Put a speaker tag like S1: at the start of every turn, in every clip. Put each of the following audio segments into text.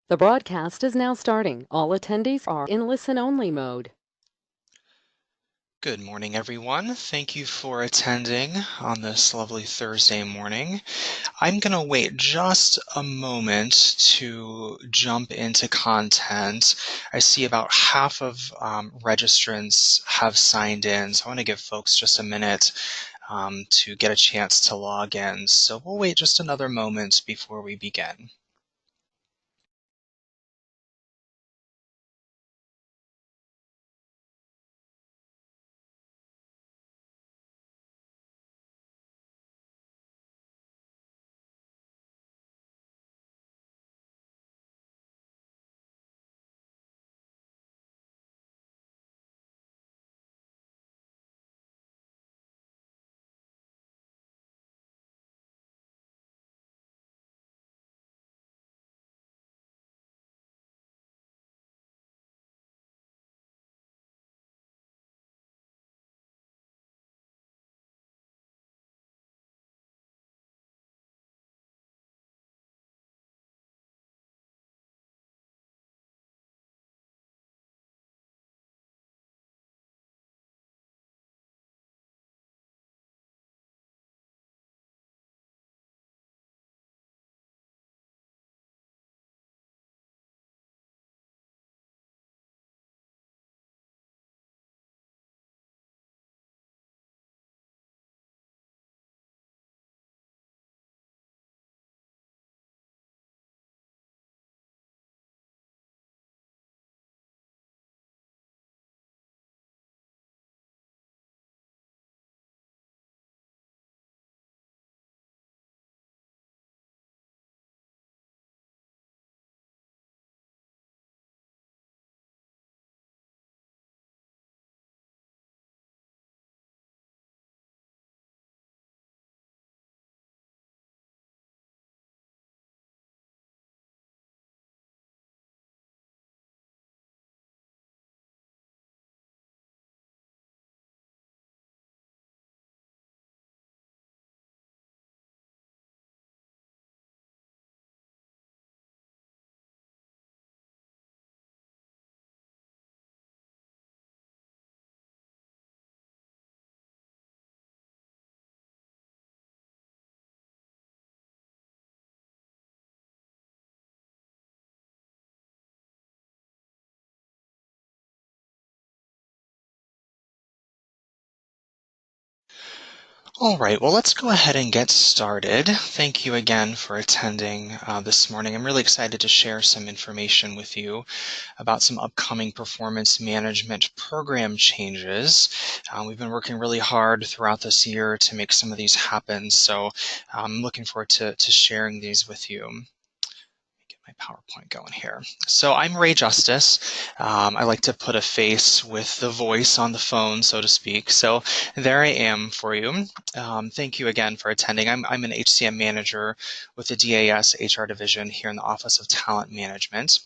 S1: The broadcast is now starting. All attendees are in listen-only mode.
S2: Good morning, everyone. Thank you for attending on this lovely Thursday morning. I'm going to wait just a moment to jump into content. I see about half of registrants have signed in, so I want to give folks just a minute to get a chance to log in. So we'll wait just another moment before we begin. All right, well, let's go ahead and get started. Thank you again for attending this morning. I'm really excited to share some information with you about some upcoming performance management program changes. We've been working really hard throughout this year to make some of these happen, so I'm looking forward to sharing these with you. Get my PowerPoint going here. So I'm Ray Justice. I like to put a face with the voice on the phone, so to speak. So there I am for you. Thank you again for attending. I'm an HCM manager with the DAS HR division here in the Office of Talent Management.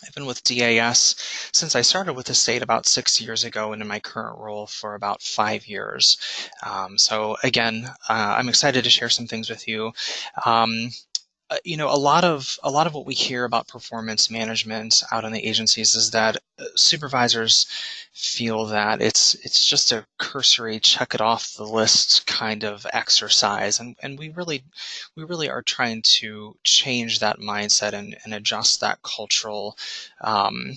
S2: I've been with DAS since I started with the state about 6 years ago and in my current role for about 5 years. So again, I'm excited to share some things with you. Um, a lot of what we hear about performance management out in the agencies is that supervisors feel that it's just a cursory check it off the list kind of exercise, and we really are trying to change that mindset and adjust that um,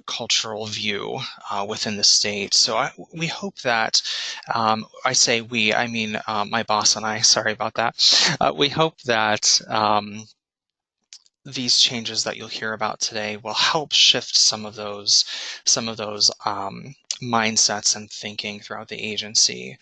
S2: cultural view within the state. So we hope that, I say we, I mean my boss and I, sorry about that. We hope that these changes that you'll hear about today will help shift some of those mindsets and thinking throughout the agency.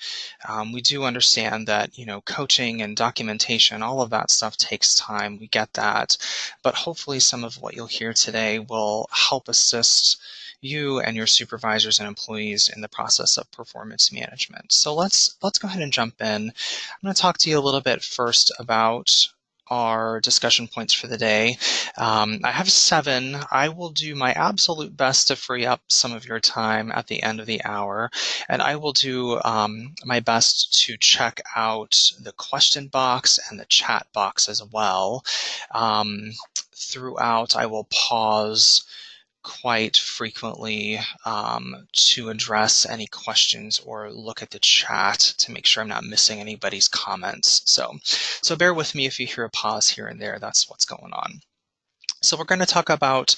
S2: We do understand that coaching and documentation, all of that stuff takes time. We get that, but hopefully some of what you'll hear today will help assist you and your supervisors and employees in the process of performance management. So let's go ahead and jump in. I'm going to talk to you a little bit first about our discussion points for the day. I have 7. I will do my absolute best to free up some of your time at the end of the hour, and I will do my best to check out the question box and the chat box as well throughout, I will pause quite frequently to address any questions or look at the chat to make sure I'm not missing anybody's comments. So bear with me if you hear a pause here and there. That's what's going on. So we're going to talk about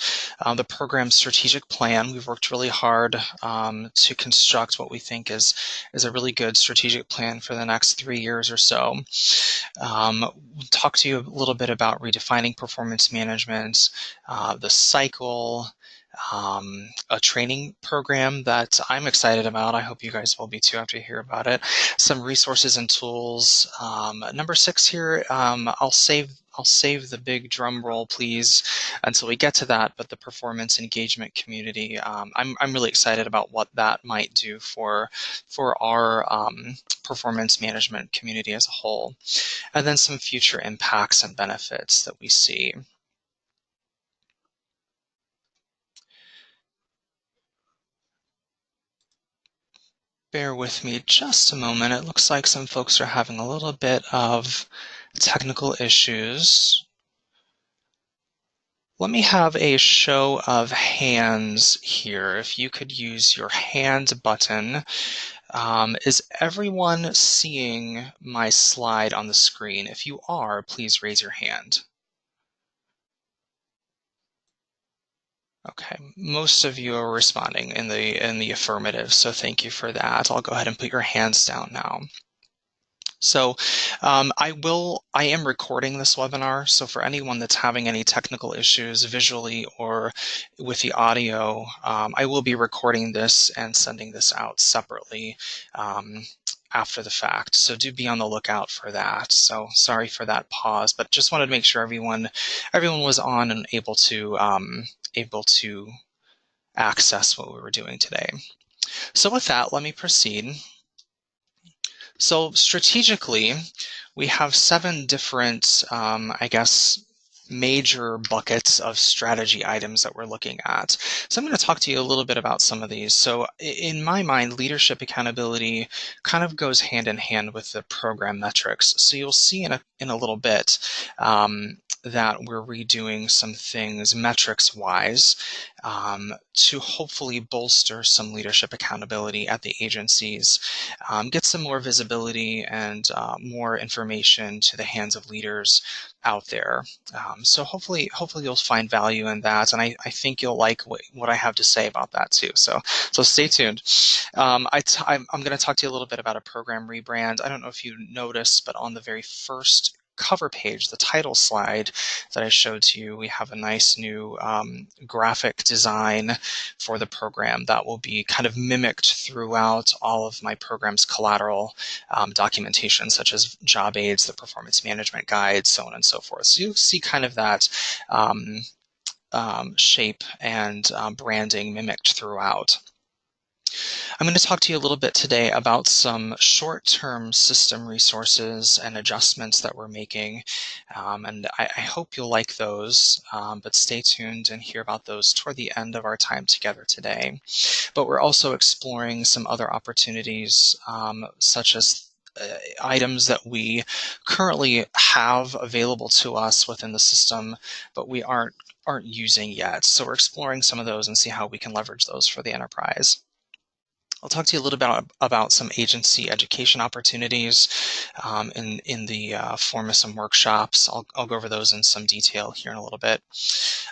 S2: the program's strategic plan. We've worked really hard to construct what we think is a really good strategic plan for the next 3 years or so. We'll talk to you a little bit about redefining performance management, the cycle, a training program that I'm excited about. I hope you guys will be too after you hear about it. Some resources and tools. Number 6 here, I'll save the big drum roll, please, until we get to that. But the performance engagement community, I'm really excited about what that might do for our performance management community as a whole, and then some future impacts and benefits that we see. Bear with me just a moment. It looks like some folks are having a little bit of technical issues. Let me have a show of hands here. If you could use your hand button. Is everyone seeing my slide on the screen? If you are, please raise your hand. Okay, most of you are responding in the affirmative, so thank you for that. I'll go ahead and put your hands down now. So I am recording this webinar, so for anyone that's having any technical issues visually or with the audio, I will be recording this and sending this out separately after the fact. So do be on the lookout for that. So sorry for that pause, but just wanted to make sure everyone was on and able to access what we were doing today. So with that, let me proceed. So strategically, we have 7 different, I guess, major buckets of strategy items that we're looking at. So I'm going to talk to you a little bit about some of these. So in my mind, leadership accountability kind of goes hand in hand with the program metrics. So you'll see in a little bit that we're redoing some things metrics-wise to hopefully bolster some leadership accountability at the agencies, get some more visibility and more information to the hands of leaders out there. So hopefully you'll find value in that, and I think you'll like what I have to say about that too. So stay tuned. I'm going to talk to you a little bit about a program rebrand. I don't know if you noticed, but on the very first cover page, the title slide that I showed to you, we have a nice new graphic design for the program that will be kind of mimicked throughout all of my program's collateral documentation, such as job aids, the performance management guides, so on and so forth. So you'll see kind of that shape and branding mimicked throughout. I'm going to talk to you a little bit today about some short-term system resources and adjustments that we're making, and I hope you'll like those, but stay tuned and hear about those toward the end of our time together today. But we're also exploring some other opportunities, such as items that we currently have available to us within the system, but we aren't using yet. So we're exploring some of those and see how we can leverage those for the enterprise. I'll talk to you a little bit about some agency education opportunities in the form of some workshops. I'll go over those in some detail here in a little bit.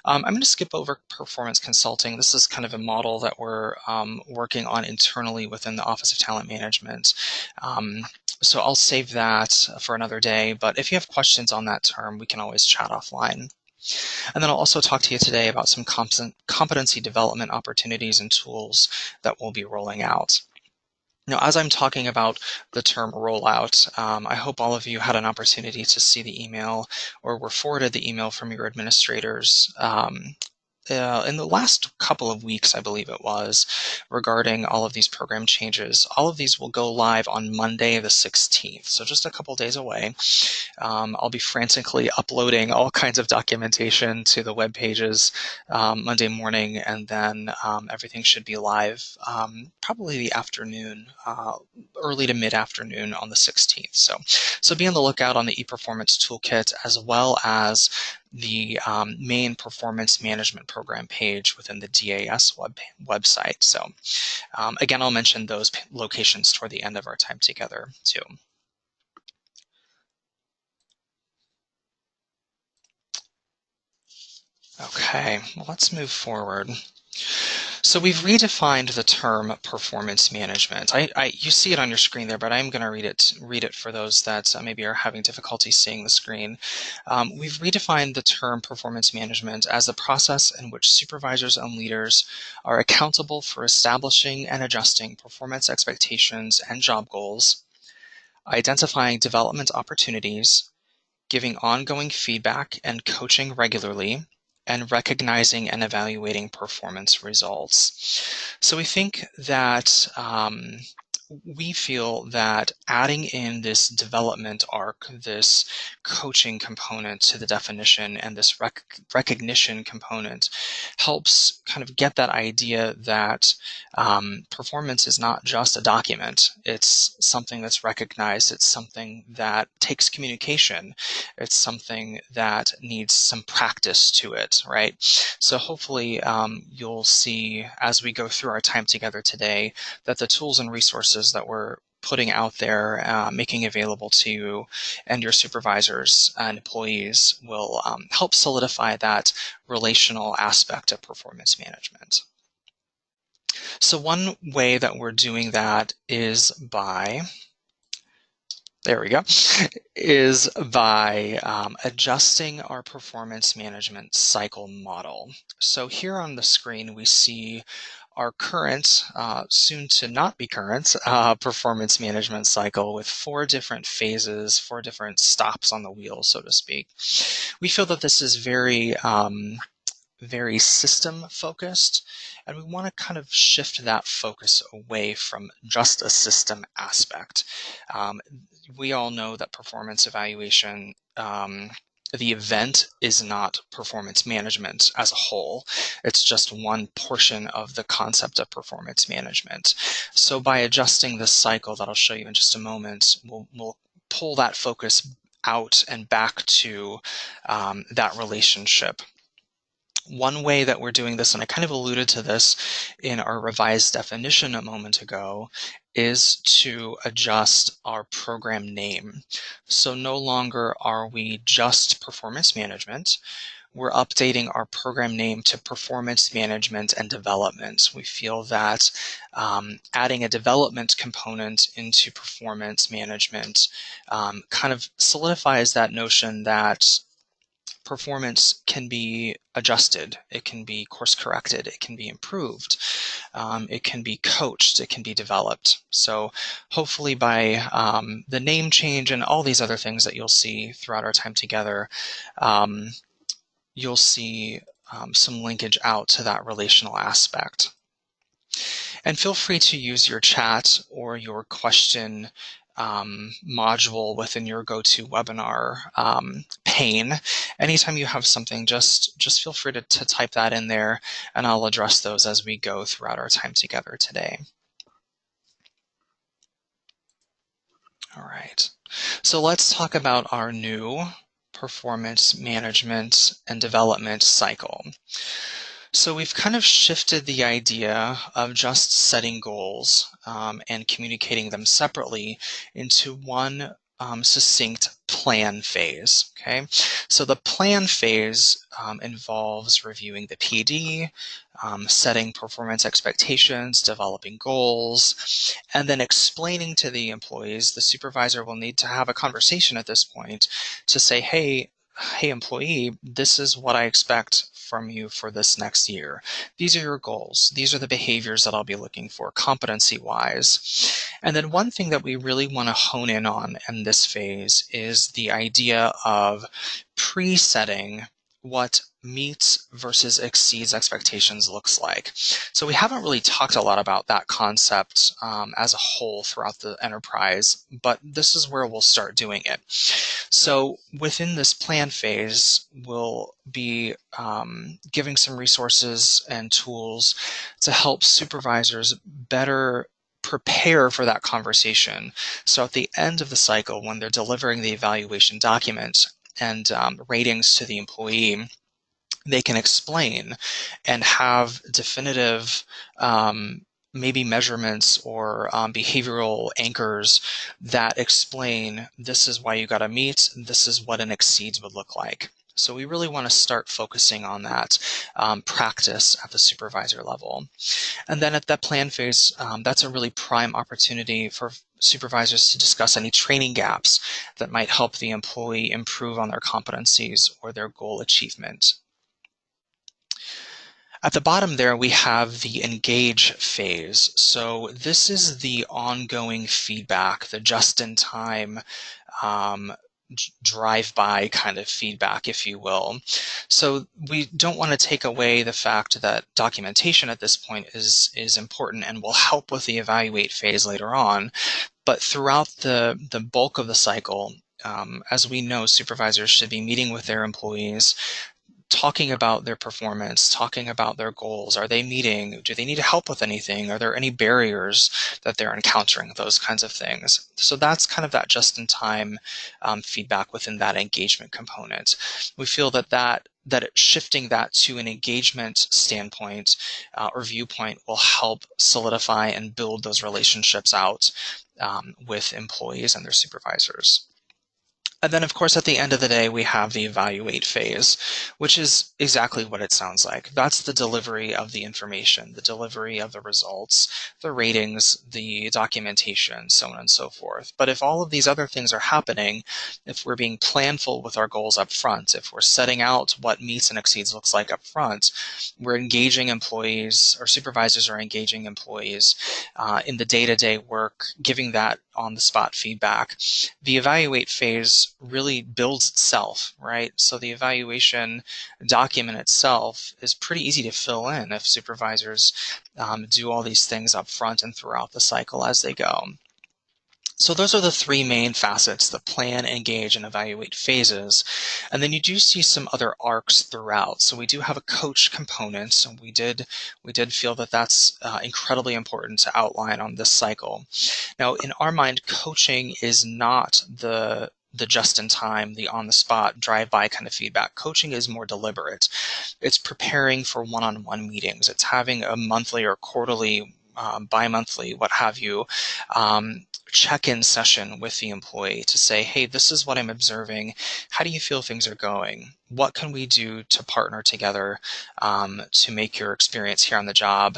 S2: I'm going to skip over performance consulting. This is kind of a model that we're working on internally within the Office of Talent Management. So I'll save that for another day, but if you have questions on that term, we can always chat offline. And then I'll also talk to you today about some competency development opportunities and tools that we'll be rolling out. Now, as I'm talking about the term rollout, I hope all of you had an opportunity to see the email or were forwarded the email from your administrators in the last couple of weeks, I believe it was, regarding all of these program changes. All of these will go live on Monday the 16th, so just a couple days away. I'll be frantically uploading all kinds of documentation to the web pages Monday morning, and then everything should be live probably the afternoon, early to mid-afternoon on the 16th. So be on the lookout on the ePerformance Toolkit, as well as the main performance management program page within the DAS website. So again, I'll mention those locations toward the end of our time together too. Okay, well, let's move forward. So we've redefined the term performance management. You see it on your screen there, but I'm going to read it for those that maybe are having difficulty seeing the screen. We've redefined the term performance management as a process in which supervisors and leaders are accountable for establishing and adjusting performance expectations and job goals, identifying development opportunities, giving ongoing feedback and coaching regularly, and recognizing and evaluating performance results. So we think that we feel that adding in this development arc, this coaching component to the definition, and this recognition component helps kind of get that idea that performance is not just a document. It's something that's recognized. It's something that takes communication. It's something that needs some practice to it, right? So hopefully you'll see as we go through our time together today that the tools and resources that we're putting out there, making available to you and your supervisors and employees will help solidify that relational aspect of performance management. So one way that we're doing that is by adjusting our performance management cycle model. So here on the screen, we see our current, soon to not be current, performance management cycle with 4 different phases, 4 different stops on the wheel, so to speak. We feel that this is very system focused, and we want to kind of shift that focus away from just a system aspect. We all know that performance evaluation, the event is not performance management as a whole. It's just one portion of the concept of performance management. So by adjusting this cycle that I'll show you in just a moment, we'll pull that focus out and back to that relationship. One way that we're doing this, and I kind of alluded to this in our revised definition a moment ago, is to adjust our program name. So no longer are we just performance management. We're updating our program name to performance management and development. We feel that adding a development component into performance management kind of solidifies that notion that performance can be adjusted, it can be course corrected, it can be improved, it can be coached, it can be developed. So hopefully by the name change and all these other things that you'll see throughout our time together, you'll see some linkage out to that relational aspect. And feel free to use your chat or your question module within your GoToWebinar pane. Anytime you have something, just feel free to type that in there, and I'll address those as we go throughout our time together today. All right, so let's talk about our new performance management and development cycle. So we've kind of shifted the idea of just setting goals and communicating them separately into one succinct plan phase. Okay, so the plan phase involves reviewing the PD, setting performance expectations, developing goals, and then explaining to the employees. The supervisor will need to have a conversation at this point to say, hey employee, this is what I expect from you for this next year. These are your goals. These are the behaviors that I'll be looking for competency-wise. And then one thing that we really want to hone in on in this phase is the idea of pre-setting what meets versus exceeds expectations looks like. So we haven't really talked a lot about that concept as a whole throughout the enterprise, but this is where we'll start doing it. So within this plan phase, we'll be giving some resources and tools to help supervisors better prepare for that conversation. So at the end of the cycle, when they're delivering the evaluation documents, ratings to the employee, they can explain and have definitive maybe measurements or behavioral anchors that explain this is why you got to meet, this is what an exceeds would look like. So we really want to start focusing on that practice at the supervisor level. And then at that plan phase, that's a really prime opportunity for supervisors to discuss any training gaps that might help the employee improve on their competencies or their goal achievement. At the bottom there, we have the engage phase. So this is the ongoing feedback, the just-in-time um, drive-by kind of feedback, if you will. So we don't want to take away the fact that documentation at this point is important and will help with the evaluate phase later on. But throughout the bulk of the cycle, as we know, supervisors should be meeting with their employees, talking about their performance, talking about their goals. Are they meeting? Do they need help with anything? Are there any barriers that they're encountering? Those kinds of things. So that's kind of that just-in-time feedback within that engagement component. We feel that shifting that to an engagement standpoint or viewpoint will help solidify and build those relationships out with employees and their supervisors. And then, of course, at the end of the day, we have the evaluate phase, which is exactly what it sounds like. That's the delivery of the information, the delivery of the results, the ratings, the documentation, so on and so forth. But if all of these other things are happening, if we're being planful with our goals up front, if we're setting out what meets and exceeds looks like up front, we're engaging employees, or supervisors are engaging employees in the day-to-day work, giving that on-the-spot feedback, the evaluate phase really builds itself, right? So the evaluation document itself is pretty easy to fill in if supervisors do all these things up front and throughout the cycle as they go. So those are the three main facets, the plan, engage, and evaluate phases. And then you do see some other arcs throughout. So we do have a coach component. So we did feel that that's incredibly important to outline on this cycle. Now, in our mind, coaching is not the just-in-time, the on-the-spot, drive-by kind of feedback. Coaching is more deliberate. It's preparing for one-on-one meetings. It's having a monthly or quarterly, bi-monthly, what have you, check-in session with the employee to say, hey, this is what I'm observing. How do you feel things are going? What can we do to partner together to make your experience here on the job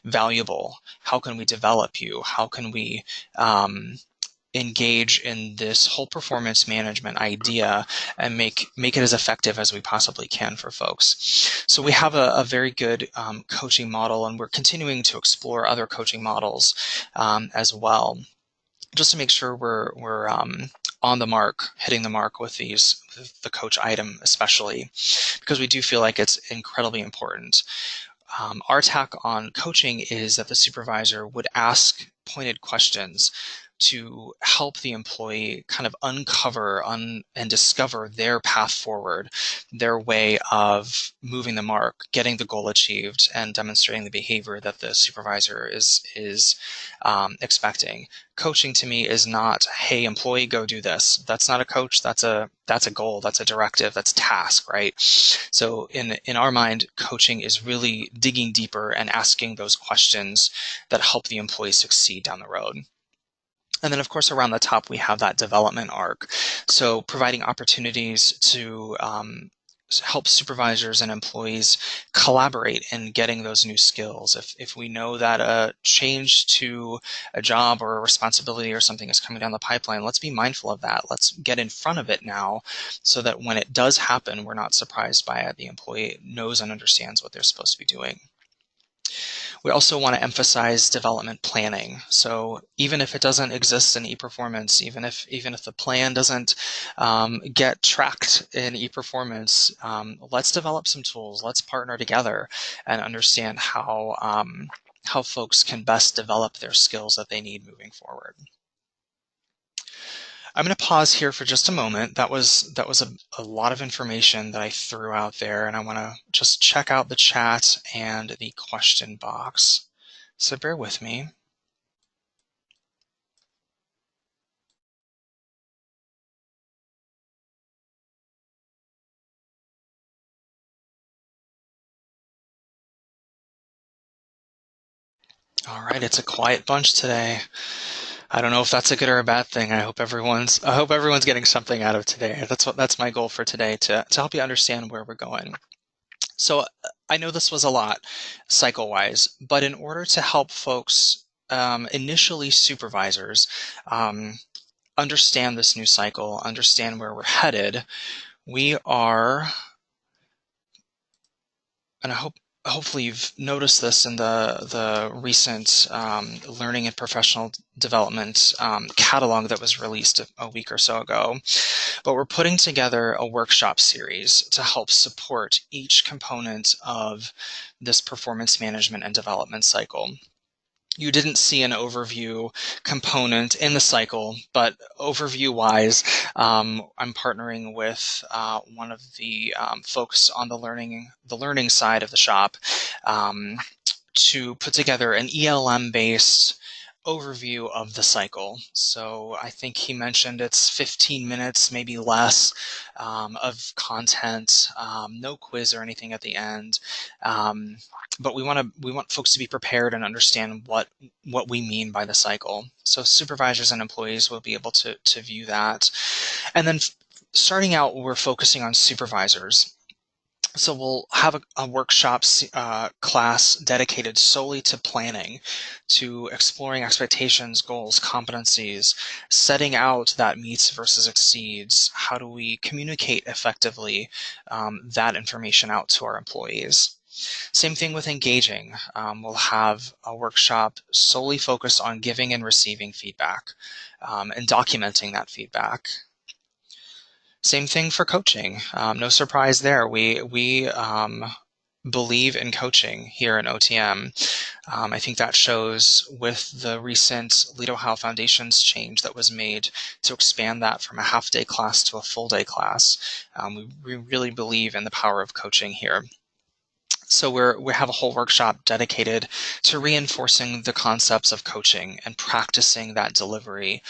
S2: valuable? How can we develop you? How can we engage in this whole performance management idea and make it as effective as we possibly can for folks? So we have a very good coaching model, and we're continuing to explore other coaching models as well, just to make sure we're on the mark, hitting the mark with the coach item especially, because we do feel like it's incredibly important. Our tack on coaching is that the supervisor would ask pointed questions to help the employee kind of uncover and discover their path forward, their way of moving the mark, getting the goal achieved, and demonstrating the behavior that the supervisor is expecting. Coaching to me is not, hey, employee, go do this. That's not a coach. That's a goal. That's a directive. That's a task, right? So in our mind, coaching is really digging deeper and asking those questions that help the employee succeed down the road. And then, of course, around the top, we have that development arc. So providing opportunities to help supervisors and employees collaborate in getting those new skills. If we know that a change to a job or a responsibility or something is coming down the pipeline, let's be mindful of that. Let's get in front of it now so that when it does happen, we're not surprised by it. The employee knows and understands what they're supposed to be doing. We also want to emphasize development planning. So even if it doesn't exist in ePerformance, even if the plan doesn't get tracked in ePerformance, let's develop some tools. Let's partner together and understand how folks can best develop their skills that they need moving forward. I'm going to pause here for just a moment. That was a lot of information that I threw out there, and I want to just check out the chat and the question box. So bear with me. All right, it's a quiet bunch today. I don't know if that's a good or a bad thing. I hope everyone's getting something out of today. That's my goal for today, to help you understand where we're going. So I know this was a lot cycle wise, but in order to help folks, initially supervisors, um, understand this new cycle, understand where we're headed, we are, and hopefully you've noticed this in the recent learning and professional development catalog that was released a week or so ago. But we're putting together a workshop series to help support each component of this performance management and development cycle. You didn't see an overview component in the cycle, but overview-wise, I'm partnering with one of the folks on the learning side of the shop, um, to put together an ELM-based overview of the cycle. So I think he mentioned it's 15 minutes, maybe less, of content, no quiz or anything at the end. Um, but we want folks to be prepared and understand what we mean by the cycle. So supervisors and employees will be able to view that. And then starting out, we're focusing on supervisors. So we'll have a workshop class dedicated solely to planning, to exploring expectations, goals, competencies, setting out that meets versus exceeds. How do we communicate effectively that information out to our employees? Same thing with engaging. We'll have a workshop solely focused on giving and receiving feedback, and documenting that feedback. Same thing for coaching. No surprise there. We believe in coaching here in OTM. I think that shows with the recent Lead Ohio Foundation's change that was made to expand that from a half-day class to a full-day class. We really believe in the power of coaching here. So we have a whole workshop dedicated to reinforcing the concepts of coaching and practicing that delivery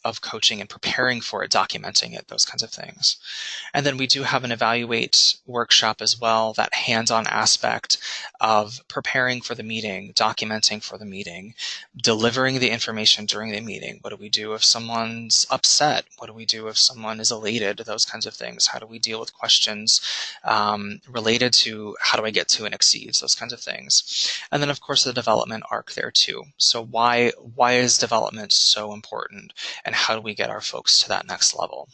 S2: of coaching and preparing for it, documenting it, those kinds of things. And then we do have an evaluate workshop as well, that hands-on aspect of preparing for the meeting, documenting for the meeting, delivering the information during the meeting. What do we do if someone's upset? What do we do if someone is elated? Those kinds of things. How do we deal with questions related to how do I get to and exceeds? Those kinds of things. And then of course the development arc there too. So why is development so important? And how do we get our folks to that next level?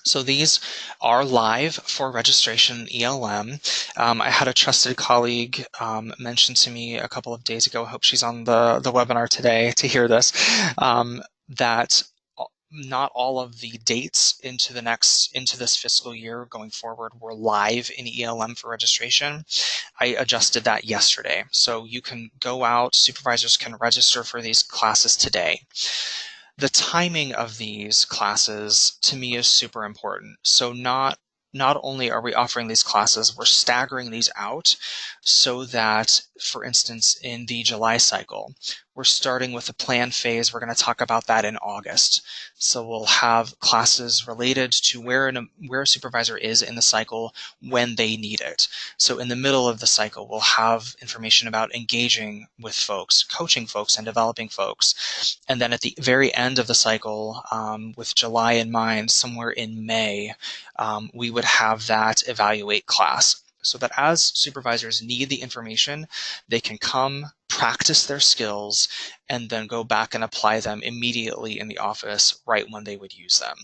S2: So these are live for registration ELM. I had a trusted colleague mention to me a couple of days ago, I hope she's on the webinar today to hear this, that not all of the dates into this fiscal year going forward were live in ELM for registration. I adjusted that yesterday. So you can go out, supervisors can register for these classes today. The timing of these classes to me is super important. So not only are we offering these classes, we're staggering these out so that, for instance, in the July cycle, we're starting with the plan phase. We're going to talk about that in August. So we'll have classes related to where a supervisor is in the cycle when they need it. So in the middle of the cycle, we'll have information about engaging with folks, coaching folks, and developing folks. And then at the very end of the cycle, with July in mind, somewhere in May, we would have that evaluate class, so that as supervisors need the information, they can come, practice their skills, and then go back and apply them immediately in the office right when they would use them.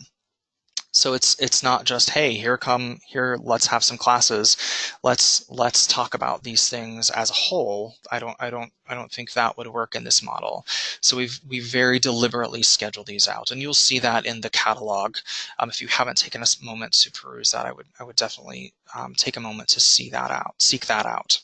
S2: So it's not just, hey, here, let's have some classes, let's talk about these things as a whole. I don't think that would work in this model. So we've very deliberately scheduled these out, and you'll see that in the catalog. If you haven't taken a moment to peruse that, I would definitely take a moment to seek that out.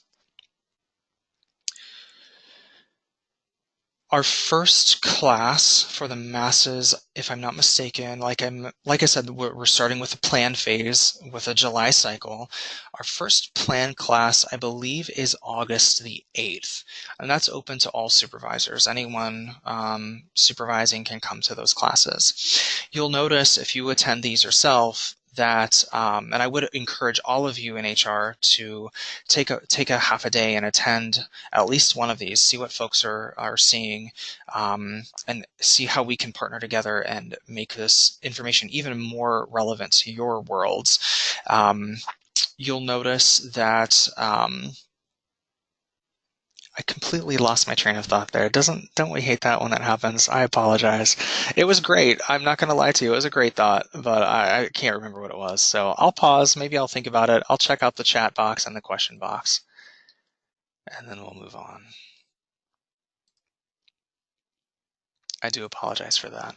S2: Our first class for the masses, if I'm not mistaken, like I said, we're starting with a plan phase with a July cycle. Our first plan class, I believe, is August the 8th, and that's open to all supervisors. Anyone supervising can come to those classes. You'll notice if you attend these yourself that, and I would encourage all of you in HR to take a half a day and attend at least one of these, see what folks are seeing, and see how we can partner together and make this information even more relevant to your worlds. You'll notice that I completely lost my train of thought there. Don't we hate that when that happens? I apologize. It was great. I'm not going to lie to you. It was a great thought, but I can't remember what it was. So I'll pause. Maybe I'll think about it. I'll check out the chat box and the question box, and then we'll move on. I do apologize for that.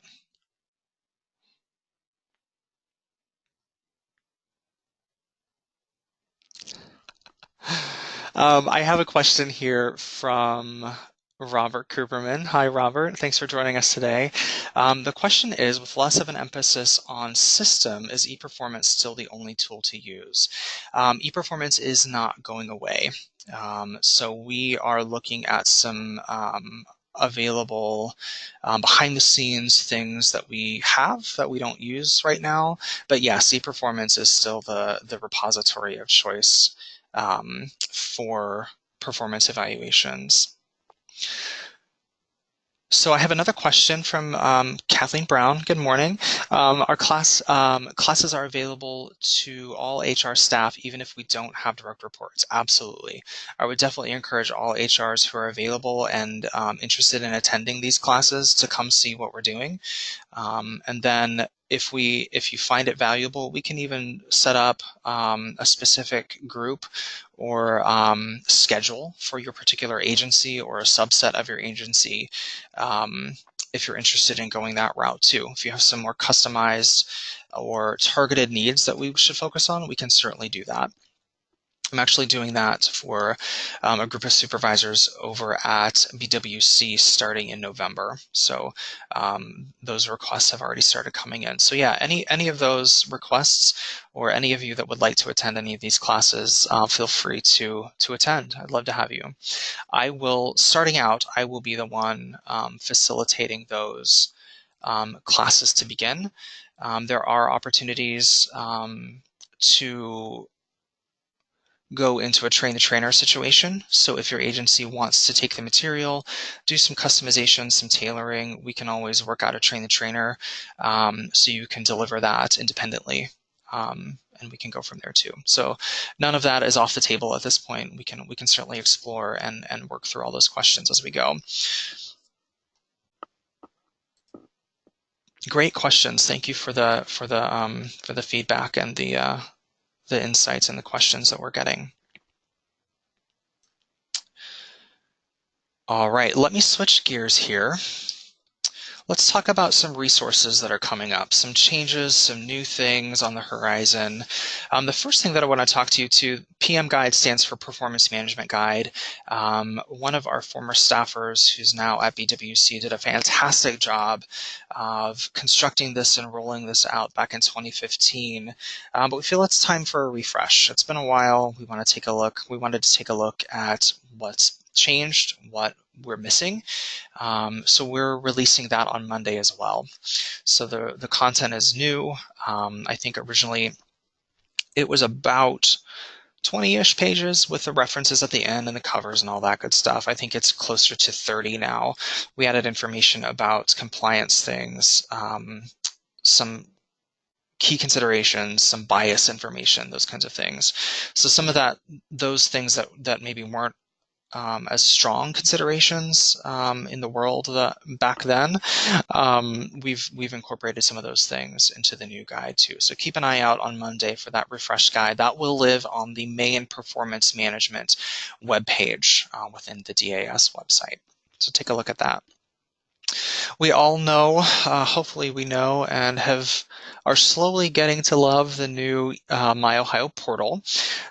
S2: I have a question here from Robert Cooperman. Hi, Robert. Thanks for joining us today. The question is, with less of an emphasis on system, is ePerformance still the only tool to use? ePerformance is not going away. So we are looking at some available behind the scenes things that we have that we don't use right now. But yes, ePerformance is still the repository of choice for performance evaluations. So I have another question from Kathleen Brown. Good morning. Our classes are available to all HR staff, even if we don't have direct reports. Absolutely. I would definitely encourage all HRs who are available and interested in attending these classes to come see what we're doing. And then if you find it valuable, we can even set up a specific group or schedule for your particular agency or a subset of your agency if you're interested in going that route too. If you have some more customized or targeted needs that we should focus on, we can certainly do that. I'm actually doing that for a group of supervisors over at BWC starting in November. So those requests have already started coming in. So yeah, any of those requests or any of you that would like to attend any of these classes, feel free to attend. I'd love to have you. Starting out, I will be the one facilitating those classes to begin. There are opportunities to go into a train-the-trainer situation. So if your agency wants to take the material, do some customization, some tailoring, we can always work out a train-the-trainer so you can deliver that independently. And we can go from there too. So none of that is off the table at this point. We can certainly explore and work through all those questions as we go. Great questions. Thank you for the feedback and the insights and the questions that we're getting. All right, let me switch gears here. Let's talk about some resources that are coming up, some changes, some new things on the horizon. The first thing that I want to talk to you to, PM Guide stands for Performance Management Guide. One of our former staffers who's now at BWC did a fantastic job of constructing this and rolling this out back in 2015. But we feel it's time for a refresh. It's been a while. We want to take a look. We wanted to take a look at what's changed, what we're missing. So we're releasing that on Monday as well. So the content is new. I think originally it was about 20-ish pages with the references at the end and the covers and all that good stuff. I think it's closer to 30 now. We added information about compliance things, some key considerations, some bias information, those kinds of things. So some of those things that maybe weren't as strong considerations in the world back then, we've incorporated some of those things into the new guide too. So keep an eye out on Monday for that refresh guide. That will live on the main performance management webpage within the DAS website. So take a look at that. We all know, hopefully we know, and are slowly getting to love the new My Ohio portal.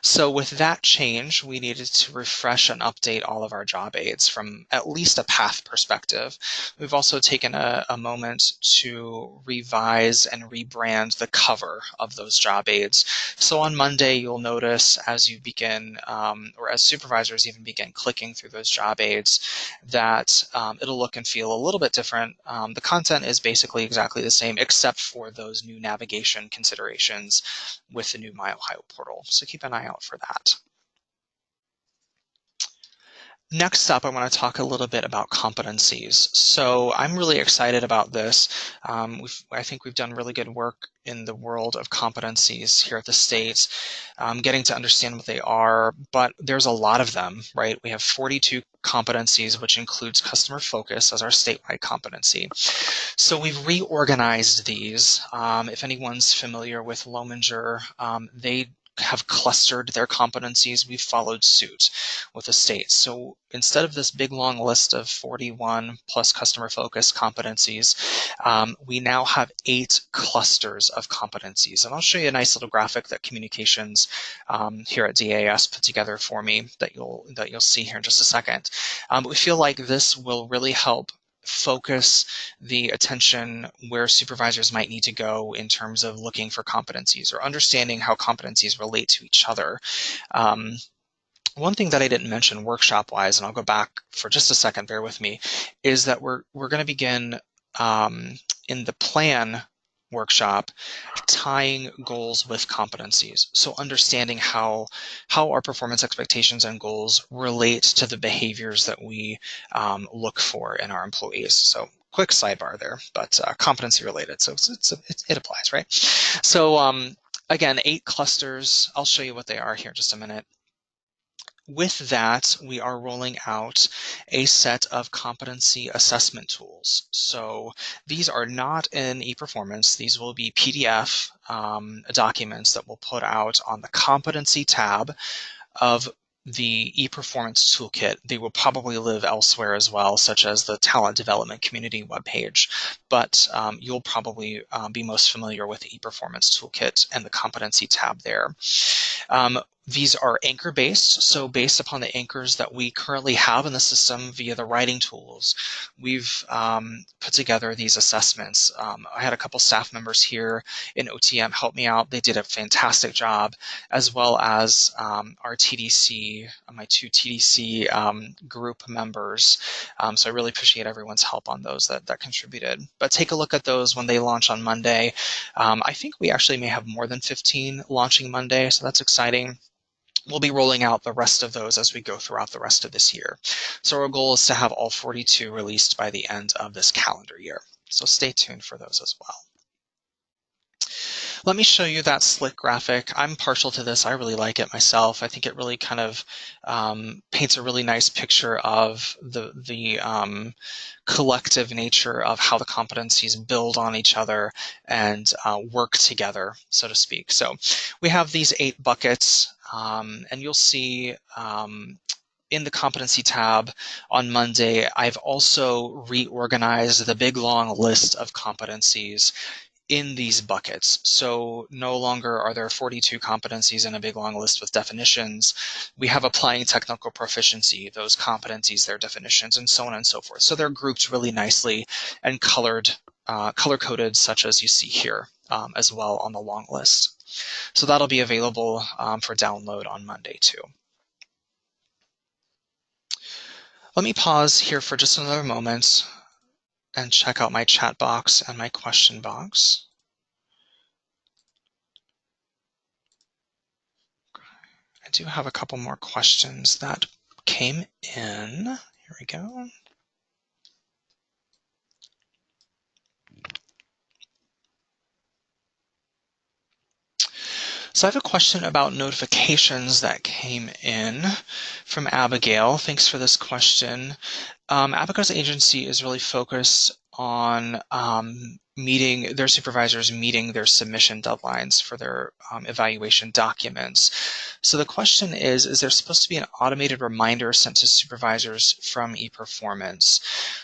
S2: So with that change, we needed to refresh and update all of our job aids from at least a path perspective. We've also taken a moment to revise and rebrand the cover of those job aids. So on Monday, you'll notice as you begin, or as supervisors even begin clicking through those job aids, that it'll look and feel a little bit different. The content is basically exactly the same except for those new navigation considerations with the new My Ohio portal. So keep an eye out for that. Next up, I want to talk a little bit about competencies. So I'm really excited about this. I think we've done really good work in the world of competencies here at the state, getting to understand what they are, but there's a lot of them, right? We have 42 competencies, which includes customer focus as our statewide competency. So we've reorganized these. If anyone's familiar with Lominger, they have clustered their competencies. We've followed suit with the state. So instead of this big long list of 41 plus customer focus competencies, we now have 8 clusters of competencies. And I'll show you a nice little graphic that communications here at DAS put together for me that you'll see here in just a second. But we feel like this will really help focus the attention where supervisors might need to go in terms of looking for competencies or understanding how competencies relate to each other. One thing that I didn't mention workshop-wise, and I'll go back for just a second, bear with me, is that we're going to begin in the plan workshop tying goals with competencies. So understanding how our performance expectations and goals relate to the behaviors that we look for in our employees. So quick sidebar there, but competency related. So it applies, right? So again, 8 clusters. I'll show you what they are here in just a minute. With that, we are rolling out a set of competency assessment tools. So these are not in ePerformance. These will be PDF documents that we'll put out on the competency tab of the ePerformance toolkit. They will probably live elsewhere as well, such as the talent development community webpage, but you'll probably be most familiar with the ePerformance toolkit and the competency tab there. These are anchor-based, so based upon the anchors that we currently have in the system via the writing tools, we've put together these assessments. I had a couple staff members here in OTM help me out. They did a fantastic job, as well as our TDC, my 2 TDC group members. So I really appreciate everyone's help on those that contributed. But take a look at those when they launch on Monday. I think we actually may have more than 15 launching Monday, so that's exciting. We'll be rolling out the rest of those as we go throughout the rest of this year. So our goal is to have all 42 released by the end of this calendar year. So stay tuned for those as well. Let me show you that slick graphic. I'm partial to this. I really like it myself. I think it really kind of paints a really nice picture of the collective nature of how the competencies build on each other and work together, so to speak. So we have these 8 buckets, and you'll see in the competency tab on Monday, I've also reorganized the big long list of competencies in these buckets. So no longer are there 42 competencies in a big long list with definitions. We have applying technical proficiency, those competencies, their definitions, and so on and so forth. So they're grouped really nicely and color-coded, such as you see here as well on the long list. So that'll be available for download on Monday too. Let me pause here for just another moment and check out my chat box and my question box. I do have a couple more questions that came in. Here we go. So I have a question about notifications that came in from Abigail. Thanks for this question. Abigail's agency is really focused on their supervisors meeting their submission deadlines for their evaluation documents. So the question is there supposed to be an automated reminder sent to supervisors from ePerformance?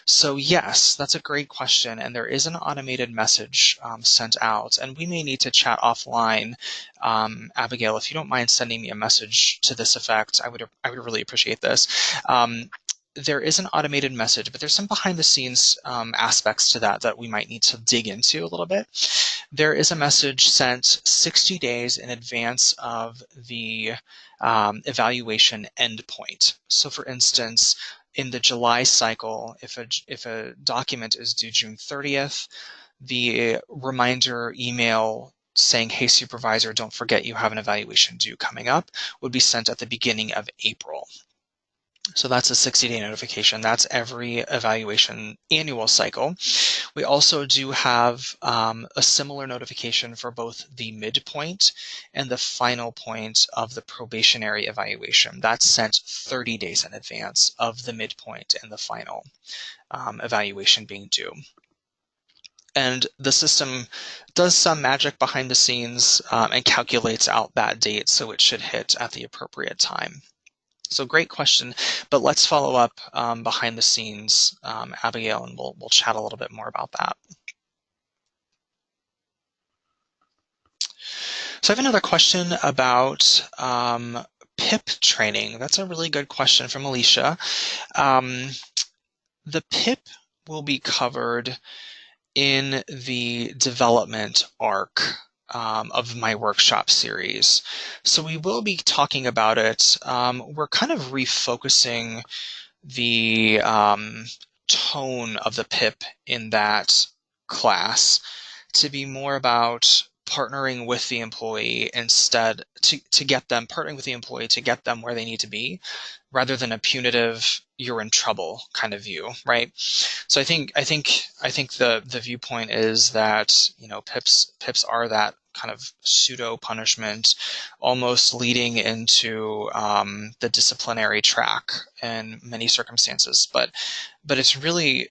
S2: So yes, that's a great question, and there is an automated message sent out, and we may need to chat offline. Abigail, if you don't mind sending me a message to this effect, I would really appreciate this. There is an automated message, but there's some behind the scenes aspects to that we might need to dig into a little bit. There is a message sent 60 days in advance of the evaluation endpoint. So for instance, in the July cycle, if a document is due June 30th, the reminder email saying, hey, supervisor, don't forget you have an evaluation due coming up, would be sent at the beginning of April. So that's a 60-day notification. That's every evaluation annual cycle. We also do have a similar notification for both the midpoint and the final point of the probationary evaluation. That's sent 30 days in advance of the midpoint and the final evaluation being due. And the system does some magic behind the scenes and calculates out that date, so it should hit at the appropriate time. So great question, but let's follow up behind the scenes, Abigail, and we'll chat a little bit more about that. So I have another question about PIP training. That's a really good question from Alicia. The PIP will be covered in the development arc of my workshop series. So we will be talking about it. We're kind of refocusing the tone of the PIP in that class to be more about partnering with the employee instead to get them partnering with the employee to get them where they need to be, rather than a punitive you're in trouble kind of view, right? So I think the viewpoint is that, you know, pips are that kind of pseudo punishment, almost leading into the disciplinary track in many circumstances. But it's really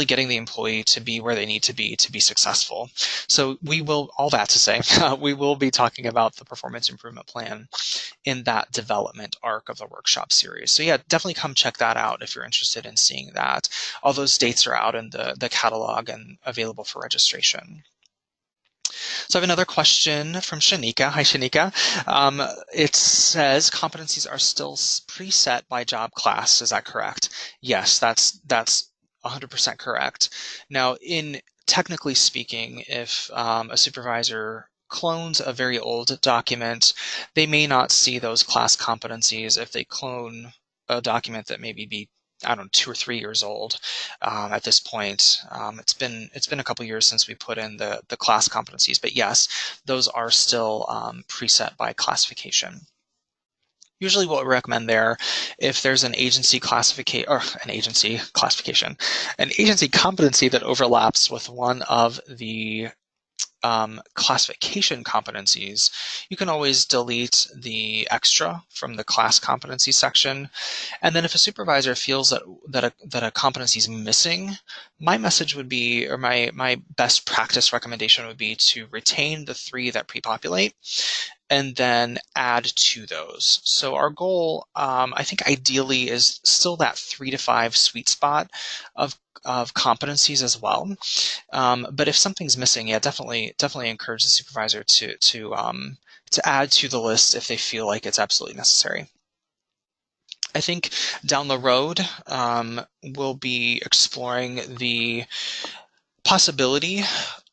S2: getting the employee to be where they need to be successful. So we will, all that to say, we will be talking about the performance improvement plan in that development arc of the workshop series. So yeah, definitely come check that out if you're interested in seeing that. All those dates are out in the catalog and available for registration. So I have another question from Shanika. Hi, Shanika. It says competencies are still preset by job class. Is that correct? Yes, that's 100% correct. Now, technically speaking, if a supervisor clones a very old document, they may not see those class competencies if they clone a document that maybe be, I don't know, 2 or 3 years old at this point. It's been a couple years since we put in the class competencies, but yes, those are still preset by classification. Usually what we recommend there, if there's an agency classification or an agency competency that overlaps with one of the classification competencies, you can always delete the extra from the class competency section. And then if a supervisor feels that a competency is missing, my message would be, or my best practice recommendation would be to retain the 3 that pre-populate and then add to those. So our goal, I think ideally, is still that 3 to 5 sweet spot of competencies as well. But if something's missing, yeah, definitely encourage the supervisor to add to the list if they feel like it's absolutely necessary. I think down the road, we'll be exploring the possibility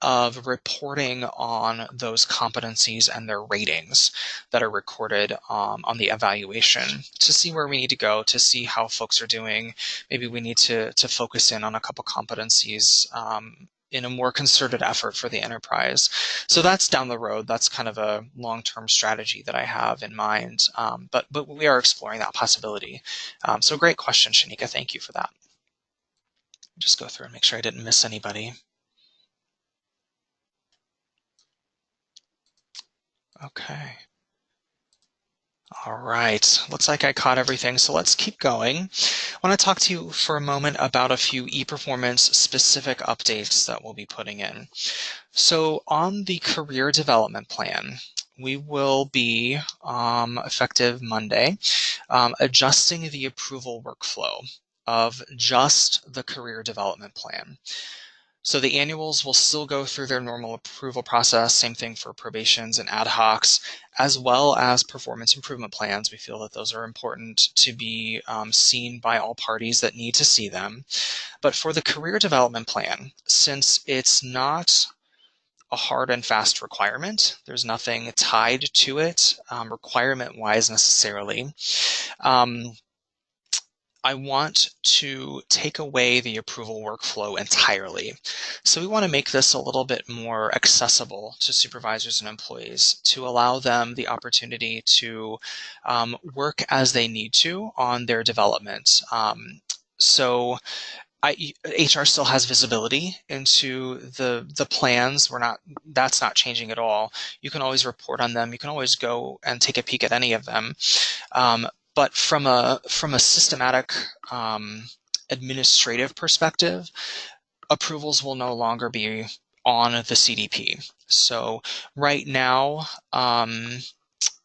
S2: of reporting on those competencies and their ratings that are recorded on the evaluation to see where we need to go, to see how folks are doing. Maybe we need to focus in on a couple competencies in a more concerted effort for the enterprise. So that's down the road. That's kind of a long-term strategy that I have in mind. But we are exploring that possibility. So great question, Shanika. Thank you for that. Just go through and make sure I didn't miss anybody. Okay. All right. Looks like I caught everything. So let's keep going. I want to talk to you for a moment about a few ePerformance specific updates that we'll be putting in. So on the career development plan, we will be, effective Monday, adjusting the approval workflow of just the career development plan. So the annuals will still go through their normal approval process, same thing for probations and ad hocs, as well as performance improvement plans. We feel that those are important to be seen by all parties that need to see them. But for the career development plan, since it's not a hard and fast requirement, there's nothing tied to it requirement-wise necessarily, I want to take away the approval workflow entirely. So we want to make this a little bit more accessible to supervisors and employees to allow them the opportunity to work as they need to on their development. So HR still has visibility into the plans. That's not changing at all. You can always report on them. You can always go and take a peek at any of them. Um, but from a systematic administrative perspective, approvals will no longer be on the CDP. So right now,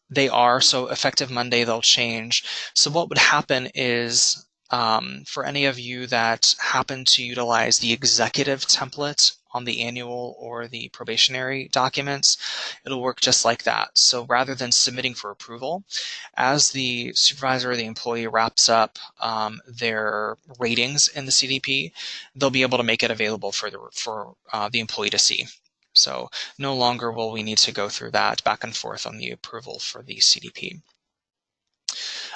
S2: they are. So effective Monday, they'll change. So what would happen is for any of you that happen to utilize the executive template on the annual or the probationary documents, it'll work just like that. So rather than submitting for approval, as the supervisor or the employee wraps up their ratings in the CDP, they'll be able to make it available for the employee to see. So no longer will we need to go through that back and forth on the approval for the CDP.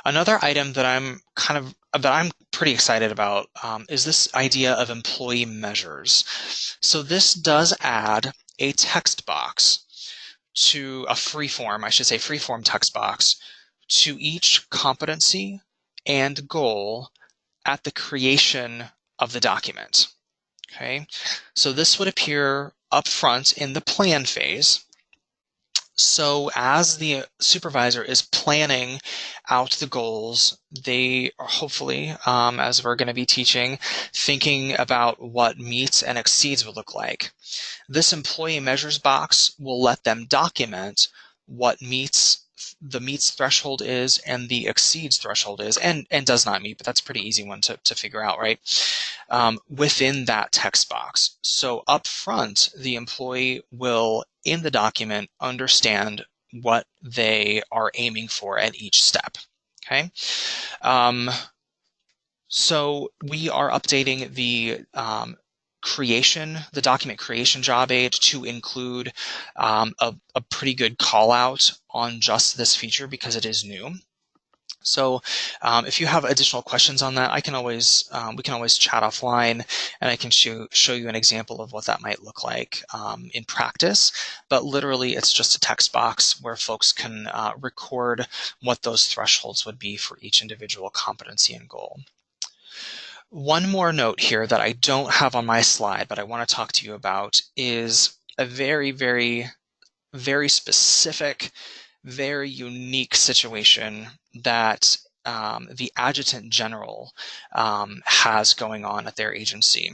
S2: Another item that I'm pretty excited about is this idea of employee measures. So this does add a text box to a free-form text box to each competency and goal at the creation of the document. Okay, so this would appear up front in the plan phase. So as the supervisor is planning out the goals, they are hopefully, as we're going to be teaching, thinking about what meets and exceeds will look like. This employee measures box will let them document what the meets threshold is and the exceeds threshold is, and does not meet, but that's a pretty easy one to figure out, right? Within that text box. So up front, the employee will, in the document, understand what they are aiming for at each step. Okay. So we are updating the document creation job aid to include a pretty good call out on just this feature because it is new. So if you have additional questions on that, we can always chat offline, and I can show you an example of what that might look like in practice. But literally, it's just a text box where folks can record what those thresholds would be for each individual competency and goal. One more note here that I don't have on my slide, but I want to talk to you about is a very, very, very specific, very unique situation that the Adjutant General has going on at their agency.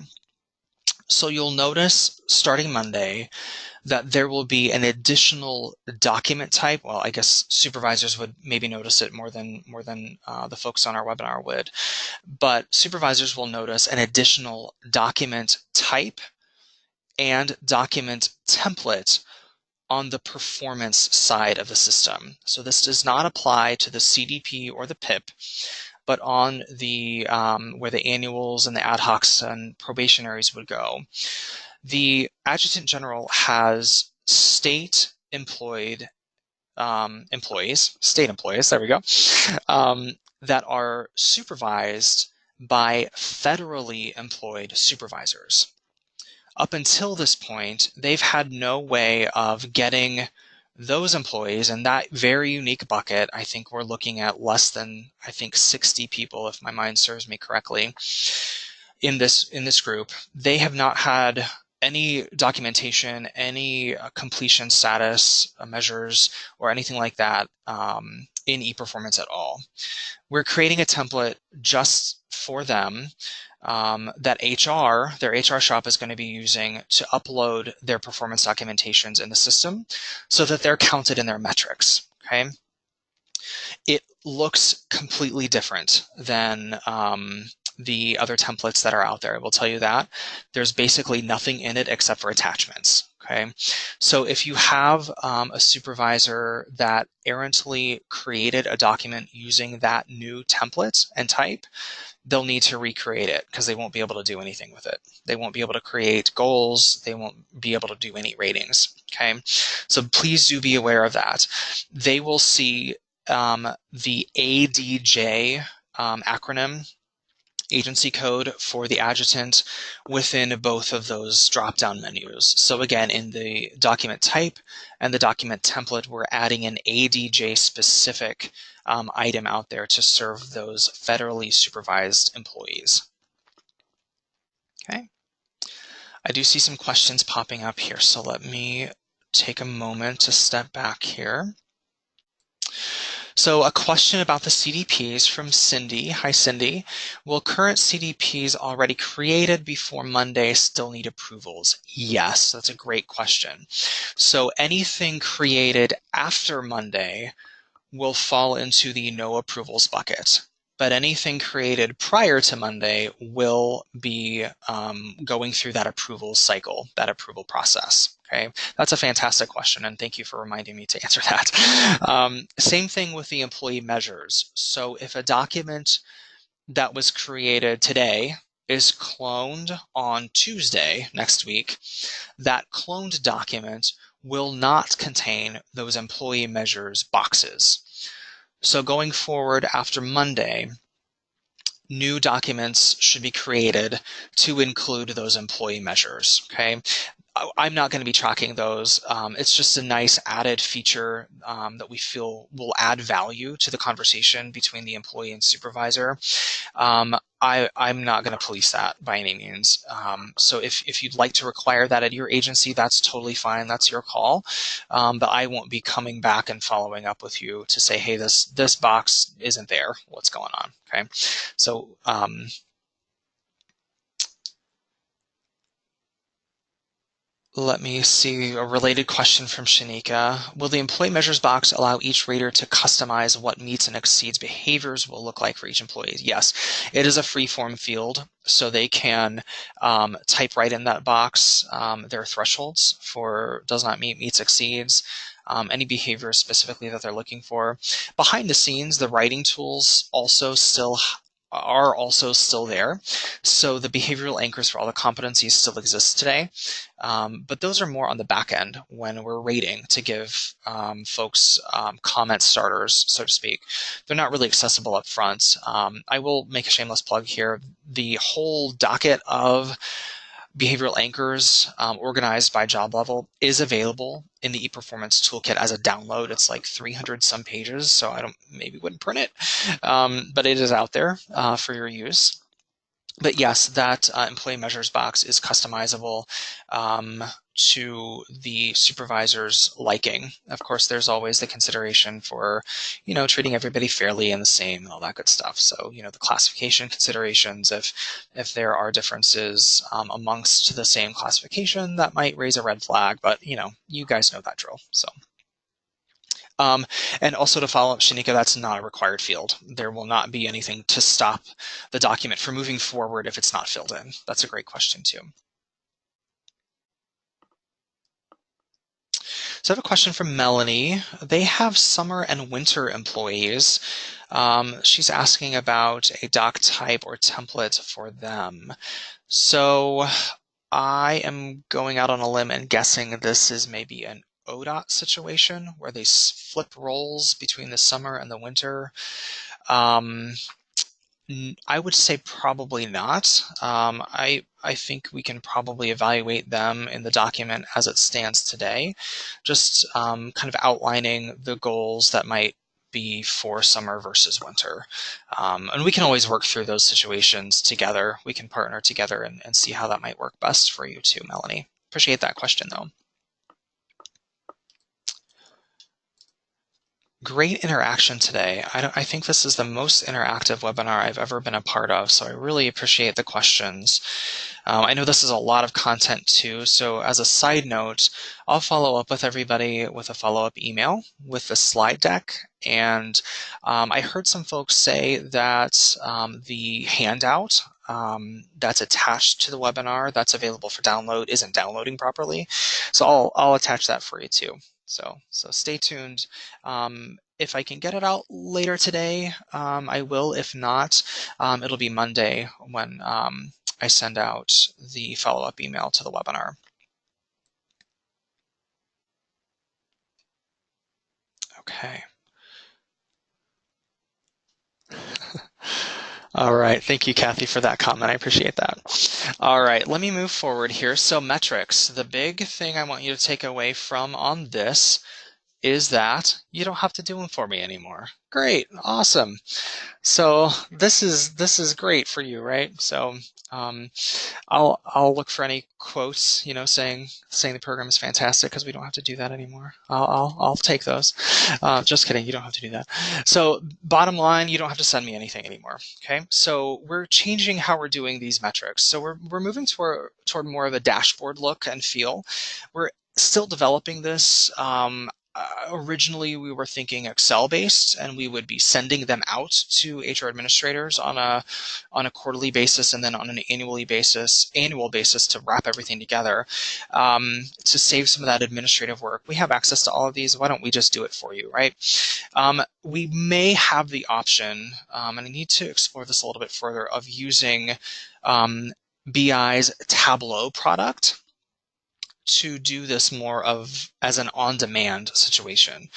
S2: So you'll notice starting Monday that there will be an additional document type. Well, I guess supervisors would maybe notice it more than the folks on our webinar would, but supervisors will notice an additional document type and document template on the performance side of the system. So this does not apply to the CDP or the PIP, but on the where the annuals and the ad hocs and probationaries would go. The Adjutant General has state employees, there we go, that are supervised by federally employed supervisors. Up until this point, they've had no way of getting those employees in that very unique bucket. I think we're looking at less than, 60 people, if my mind serves me correctly, in this group. They have not had any documentation, any completion status measures, or anything like that in ePerformance at all. We're creating a template just for them that their HR shop is going to be using to upload their performance documentations in the system so that they're counted in their metrics. Okay. It looks completely different than the other templates that are out there. I will tell you that. There's basically nothing in it except for attachments. Okay, so if you have a supervisor that errantly created a document using that new template and type, they'll need to recreate it because they won't be able to do anything with it. They won't be able to create goals. They won't be able to do any ratings. Okay, so please do be aware of that. They will see the ADJ acronym agency code for the adjutant within both of those drop-down menus. So again, in the document type and the document template, we're adding an ADJ specific item out there to serve those federally supervised employees. Okay. I do see some questions popping up here, so let me take a moment to step back here. So a question about the CDPs from Cindy. Hi, Cindy. Will current CDPs already created before Monday still need approvals? Yes, that's a great question. So anything created after Monday will fall into the no approvals bucket. But anything created prior to Monday will be going through that approval cycle, that approval process. Okay, that's a fantastic question, and thank you for reminding me to answer that. Same thing with the employee measures. So if a document that was created today is cloned on Tuesday next week, that cloned document will not contain those employee measures boxes. So going forward after Monday, new documents should be created to include those employee measures. Okay, I'm not going to be tracking those. It's just a nice added feature that we feel will add value to the conversation between the employee and supervisor. I'm not going to police that by any means. So if you'd like to require that at your agency, that's totally fine. That's your call. But I won't be coming back and following up with you to say, hey, this box isn't there. What's going on? Okay. So let me see a related question from Shanika. Will the employee measures box allow each rater to customize what meets and exceeds behaviors will look like for each employee? Yes, it is a free-form field, so they can type right in that box their thresholds for does not meet, meets, exceeds, any behavior specifically that they're looking for. Behind the scenes, the writing tools are also still there. So the behavioral anchors for all the competencies still exist today. But those are more on the back end when we're rating to give folks comment starters, so to speak. They're not really accessible up front. I will make a shameless plug here. The whole docket of behavioral anchors organized by job level is available in the ePerformance Toolkit as a download. It's like 300 some pages, so I wouldn't print it, but it is out there for your use. But yes, that employee measures box is customizable to the supervisor's liking. Of course, there's always the consideration for, treating everybody fairly and the same and all that good stuff. So, the classification considerations, if there are differences amongst the same classification, that might raise a red flag, but, you guys know that drill. So. And also to follow up, Shanika, that's not a required field. There will not be anything to stop the document from moving forward if it's not filled in. That's a great question too. So I have a question from Melanie. They have summer and winter employees. She's asking about a doc type or template for them. So I am going out on a limb and guessing this is maybe an ODOT situation where they flip roles between the summer and the winter. I would say probably not. I think we can probably evaluate them in the document as it stands today, just kind of outlining the goals that might be for summer versus winter. And we can always work through those situations together. We can partner together and see how that might work best for you too, Melanie. Appreciate that question though. Great interaction today. I think this is the most interactive webinar I've ever been a part of, so I really appreciate the questions. I know this is a lot of content too, so as a side note, I'll follow up with everybody with a follow-up email with the slide deck. And I heard some folks say that the handout that's attached to the webinar that's available for download isn't downloading properly. So I'll attach that for you too. So stay tuned. If I can get it out later today, I will. If not, it'll be Monday when I send out the follow-up email to the webinar. Okay. All right. Thank you, Kathy, for that comment. I appreciate that. All right. Let me move forward here. So metrics, the big thing I want you to take away from on this is that you don't have to do them for me anymore. Great. Awesome. So this is great for you, right? So um, I'll look for any quotes, saying the program is fantastic because we don't have to do that anymore. I'll take those. Just kidding, you don't have to do that. So bottom line, you don't have to send me anything anymore. Okay, so we're changing how we're doing these metrics. So we're moving toward more of a dashboard look and feel. We're still developing this. Originally, we were thinking Excel based, and we would be sending them out to HR administrators on a quarterly basis and then on an annual basis to wrap everything together to save some of that administrative work. We have access to all of these. Why don't we just do it for you, right? We may have the option, and I need to explore this a little bit further, of using BI's Tableau product to do this more of as an on-demand situation.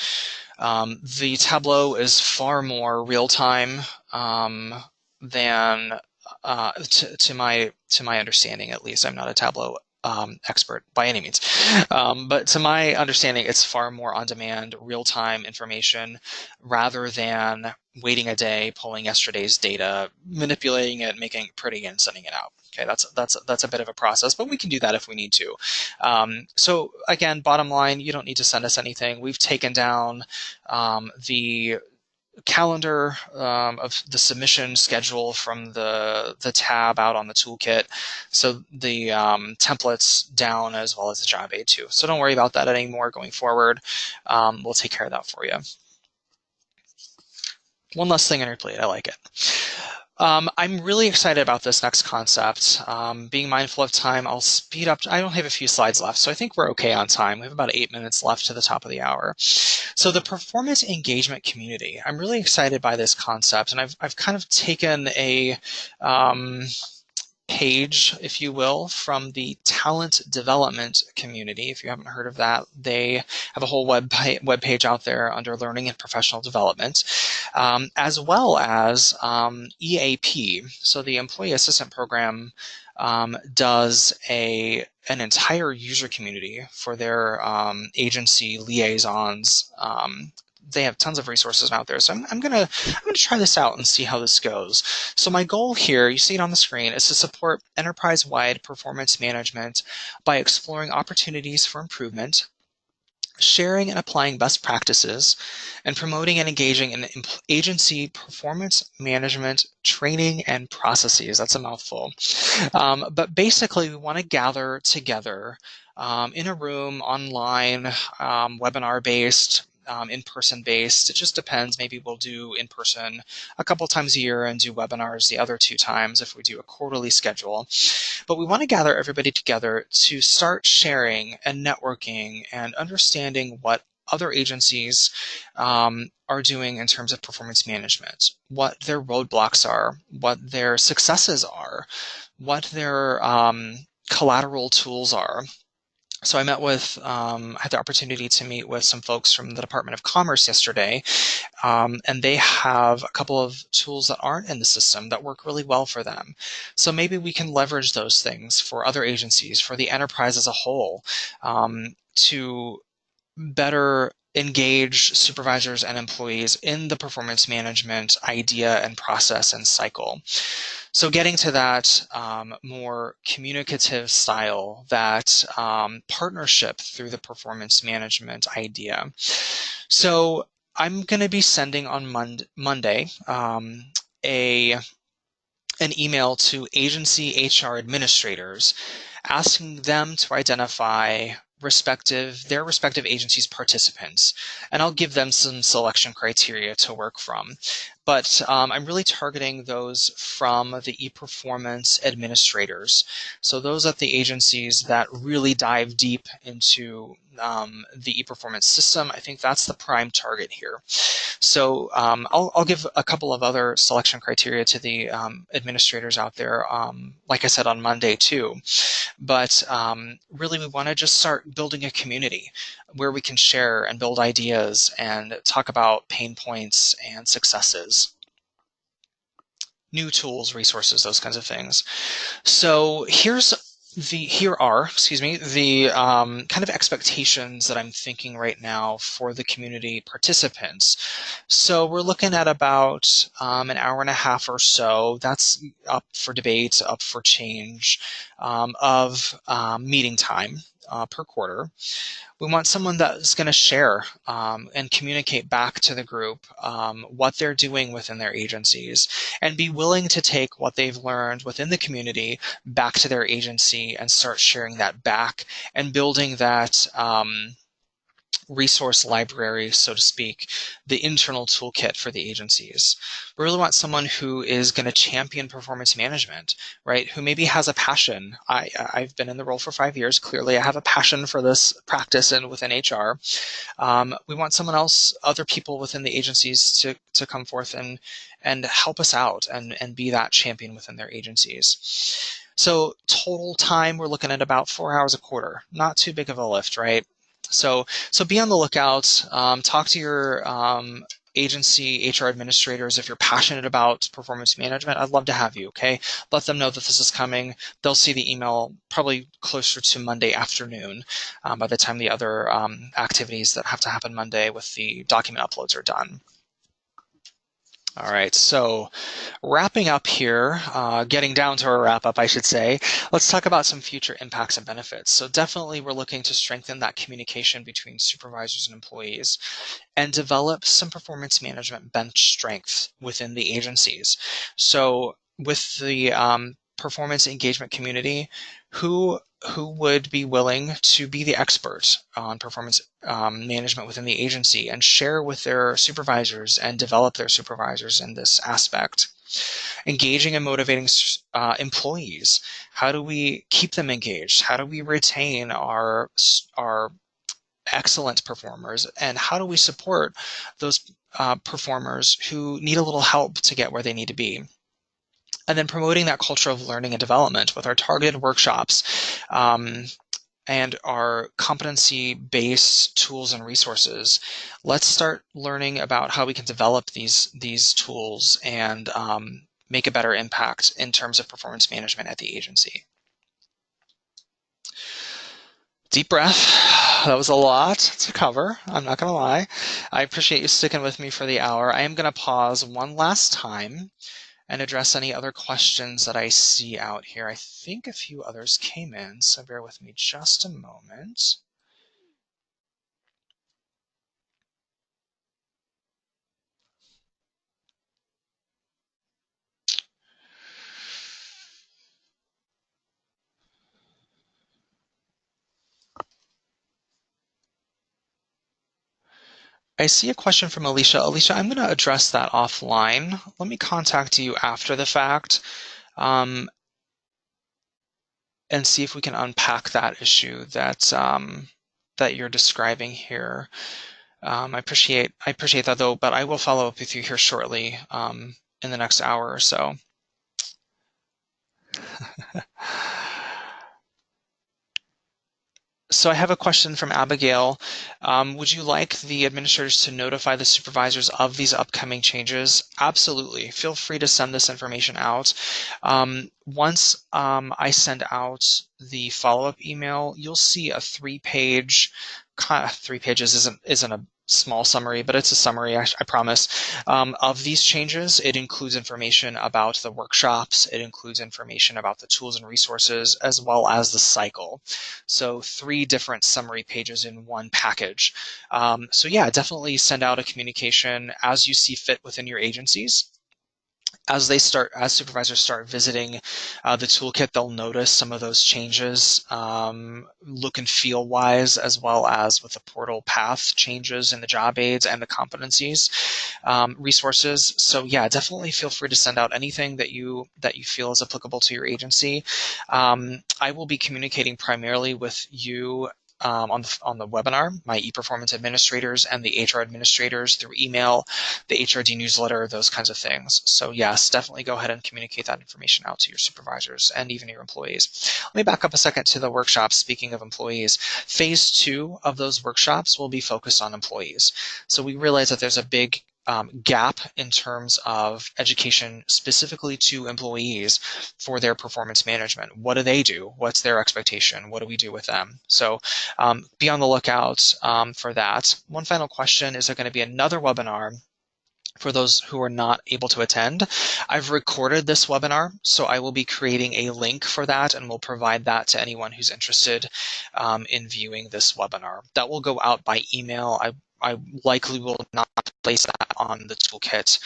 S2: The Tableau is far more real-time than to my understanding, at least. I'm not a Tableau expert by any means, but to my understanding, it's far more on-demand, real-time information rather than waiting a day, pulling yesterday's data, manipulating it, making it pretty, and sending it out. Okay, that's a bit of a process, but we can do that if we need to. So again, bottom line, you don't need to send us anything. We've taken down the calendar of the submission schedule from the tab out on the toolkit. So the templates down as well as the job aid too. So don't worry about that anymore going forward. We'll take care of that for you. One less thing on your plate. I like it. I'm really excited about this next concept. Being mindful of time, I'll speed up. I only have a few slides left, so I think we're okay on time. We have about 8 minutes left to the top of the hour. So the performance engagement community. I'm really excited by this concept, and I've kind of taken a page, if you will, from the talent development community. If you haven't heard of that, they have a whole web page out there under learning and professional development, as well as EAP. So the Employee Assistant Program does an entire user community for their agency liaisons. They have tons of resources out there. So I'm gonna try this out and see how this goes. So my goal here, you see it on the screen, is to support enterprise-wide performance management by exploring opportunities for improvement, sharing and applying best practices, and promoting and engaging in agency performance management training and processes. That's a mouthful. But basically, we want to gather together in a room, online, webinar-based, in-person based. It just depends. Maybe we'll do in-person a couple times a year and do webinars the other 2 times if we do a quarterly schedule. But we want to gather everybody together to start sharing and networking and understanding what other agencies are doing in terms of performance management, what their roadblocks are, what their successes are, what their collateral tools are. So I had the opportunity to meet with some folks from the Department of Commerce yesterday, and they have a couple of tools that aren't in the system that work really well for them. So maybe we can leverage those things for other agencies, for the enterprise as a whole, to better engage supervisors and employees in the performance management idea and process and cycle. So getting to that more communicative style, that partnership through the performance management idea. So I'm going to be sending on Monday an email to agency HR administrators asking them to identify their respective agencies' participants, and I'll give them some selection criteria to work from. But I'm really targeting those from the ePerformance administrators. So those at the agencies that really dive deep into the ePerformance system. I think that's the prime target here. So I'll give a couple of other selection criteria to the administrators out there, like I said, on Monday too. But really, we want to just start building a community where we can share and build ideas and talk about pain points and successes. new tools, resources, those kinds of things. So here are, the kind of expectations that I'm thinking right now for the community participants. So we're looking at about an hour and a half or so. That's up for debate, up for change of meeting time per quarter. We want someone that's going to share and communicate back to the group what they're doing within their agencies and be willing to take what they've learned within the community back to their agency and start sharing that back and building that resource library, so to speak, the internal toolkit for the agencies. We really want someone who is going to champion performance management, right? Who maybe has a passion. I've been in the role for 5 years. Clearly, I have a passion for this practice and within HR. We want someone else, other people within the agencies to come forth and help us out and be that champion within their agencies. So total time, we're looking at about 4 hours a quarter. Not too big of a lift, right? So be on the lookout. Talk to your agency HR administrators if you're passionate about performance management. I'd love to have you. Okay, let them know that this is coming. They'll see the email probably closer to Monday afternoon, by the time the other activities that have to happen Monday with the document uploads are done. All right, so wrapping up here, getting down to a wrap up, I should say, let's talk about some future impacts and benefits. So definitely we're looking to strengthen that communication between supervisors and employees and develop some performance management bench strength within the agencies. So with the performance engagement community, who would be willing to be the expert on performance management within the agency and share with their supervisors and develop their supervisors in this aspect. Engaging and motivating employees. How do we keep them engaged? How do we retain our excellent performers? And how do we support those performers who need a little help to get where they need to be? And then promoting that culture of learning and development with our targeted workshops and our competency-based tools and resources. Let's start learning about how we can develop these tools and make a better impact in terms of performance management at the agency. Deep breath. That was a lot to cover. I'm not going to lie. I appreciate you sticking with me for the hour. I am going to pause one last time and address any other questions that I see out here. I think a few others came in, so bear with me just a moment. I see a question from Alicia. Alicia, I'm going to address that offline. Let me contact you after the fact and see if we can unpack that issue that you're describing here. I appreciate that though, but I will follow up with you here shortly in the next hour or so. So I have a question from Abigail. Would you like the administrators to notify the supervisors of these upcoming changes? Absolutely. Feel free to send this information out. Once I send out the follow-up email, you'll see a 3-page, 3 pages isn't a small summary, but it's a summary, I promise, of these changes. It includes information about the workshops. It includes information about the tools and resources, as well as the cycle. So 3 different summary pages in one package. So yeah, definitely send out a communication as you see fit within your agencies. As supervisors start visiting the toolkit, they'll notice some of those changes, look and feel wise, as well as with the portal path changes in the job aids and the competencies resources. So yeah, definitely feel free to send out anything that you feel is applicable to your agency. I will be communicating primarily with you on the webinar, my ePerformance administrators and the HR administrators through email, the HRD newsletter, those kinds of things. So yes, definitely go ahead and communicate that information out to your supervisors and even your employees. Let me back up a second to the workshops. Speaking of employees, phase 2 of those workshops will be focused on employees. So we realize that there's a big gap in terms of education specifically to employees for their performance management. What do they do? What's their expectation? What do we do with them? So be on the lookout for that. One final question, is there going to be another webinar for those who are not able to attend? I've recorded this webinar, so I will be creating a link for that, and we'll provide that to anyone who's interested in viewing this webinar. That will go out by email. I likely will not place that on the toolkit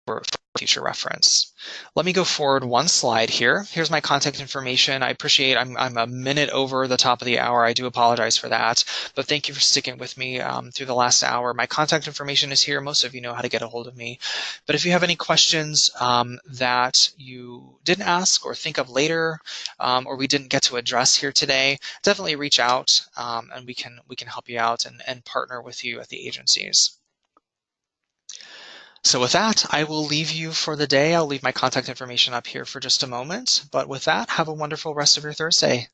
S2: for future reference. Let me go forward one slide here. Here's my contact information. I appreciate I'm a minute over the top of the hour. I do apologize for that, but thank you for sticking with me through the last hour. My contact information is here. Most of you know how to get a hold of me. But if you have any questions that you didn't ask or think of later, or we didn't get to address here today, definitely reach out and we can help you out and partner with you at the agencies. So with that, I will leave you for the day. I'll leave my contact information up here for just a moment. But with that, have a wonderful rest of your Thursday.